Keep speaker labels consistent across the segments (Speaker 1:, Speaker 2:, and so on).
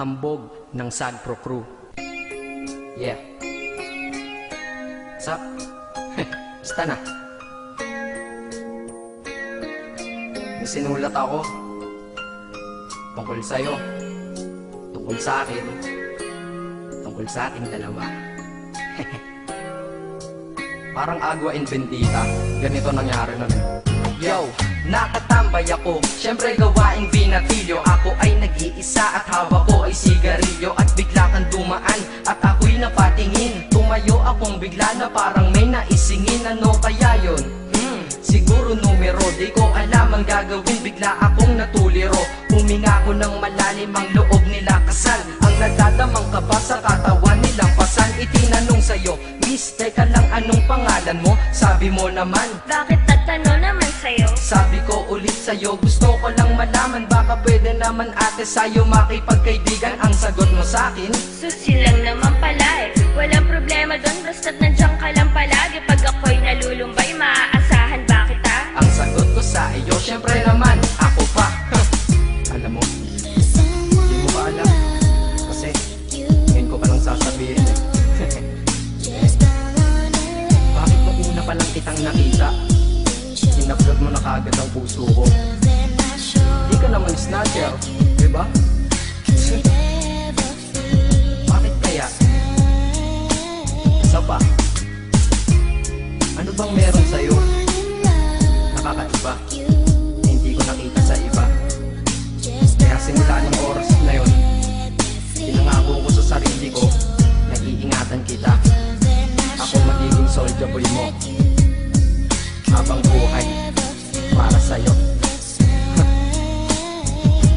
Speaker 1: Hambog ng Sagpro Crew. Yeah. What's up? Basta na. May sinulat ako tungkol sa'yo, tungkol sa akin, tungkol sa ating dalawa. Parang Agua and Bendita, ganito nangyari nun eh. Yo, nakatambay ako, syempre gawaing binatilyo. Ako ay nag-iisa at hawak ko ay sigarilyo. At bigla kang dumaan at ako'y napatingin. Tumayo akong bigla na parang may naisingin. Ano kaya yun? Siguro numero, di ko alam ang gagawin. Bigla akong natuliro, huminga ko ng malalim, ang loob nila kasal. Ang nadadamang kaba sa katawan nilang pasan. Itinanong sa'yo, Miss, teka lang, anong pangalan mo? Sabi mo naman,
Speaker 2: bakit tatanong naman sa'yo?
Speaker 1: sabi ko ulit sa'yo, gusto ko lang malaman. Baka pwede naman ate sa'yo makipagkaibigan. Ang sagot mo sa'kin,
Speaker 2: Susi lang naman pala eh. Walang problema doon, basta't nandiyan ka lang palagi. Pag ako'y nalulumbay, maaasahan ba kita?
Speaker 1: ang sagot ko sa iyo, syempre naman, ako pa. Alam mo, hindi mo ba alam? Kasi, ngayon ko pa lang sasabihin eh. Bakit mo una pa lang kitang nakita? Hinablog mo na kagad ang puso ko. Di ka naman snatcher, diba? Bakit kaya? Isa pa, ano bang meron sa'yo? Nakakaiba, na hindi ko nakita sa iba. Kaya simula ng oras na yun, pinangako ko sa sarili ko na iingatan kita. Ako magiging soldier boy mo habang buhay para sa'yo.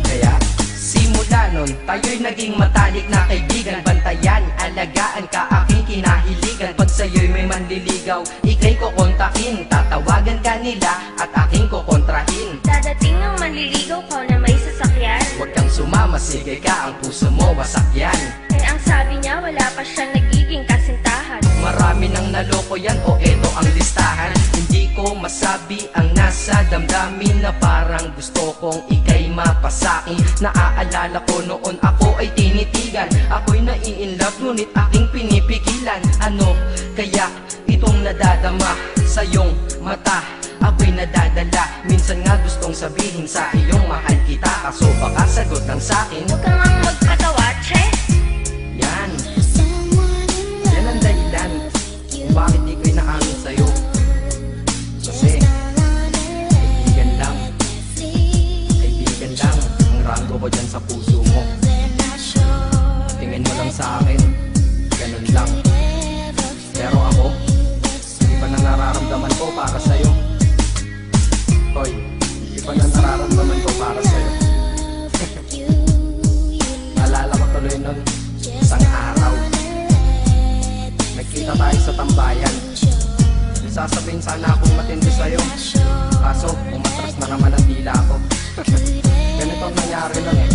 Speaker 1: Kaya simula nun, tayo'y naging matalik na kaibigan. Bantayan, alagaan ka, aking kinahiligan. Pag sa'yo'y may manliligaw, ika'y kukontakin. Tatawagan ka nila at aking kukontrahin.
Speaker 2: Dadating ang manliligaw ko na may sasakyan.
Speaker 1: Huwag kang sumama, sige ka, ang puso mo wasak yan.
Speaker 2: Eh ang sabi niya, wala pa siyang nagiging kasintahan.
Speaker 1: Marami nang naloko yan, o eto ang listahan. Hindi ko masabi ang nasa damdamin, na parang gusto kong ika'y mapasakin. Naaalala ko noon ako ay tinitigan, ako'y nai-inlove ngunit aking pinipigilan. Ano kaya itong nadadama sa iyong mata? Ako'y nadadala, minsan nga gustong sabihin sa iyong mahal kita. Kaso baka sagot lang sa'kin,
Speaker 2: Huwag kang ang magpatawa, che.
Speaker 1: yan ang dahilan kung bakit di ko inaamin sa'yo. Kasi kaibigan lang ang rango ko dyan sa puso mo. Tingin mo lang sa akin, ganun lang. Pero ako, iba na nararamdaman ko para sa'yo. Hoy, iba na nararamdaman ko para sa'yo. Naalala ko tuloy nun, isang araw nagkita tayo sa tambayan. Sasabihin sana akong matindi sa'yo, kaso umatras na naman ang dila ko. Ganito ang nangyari lang eh.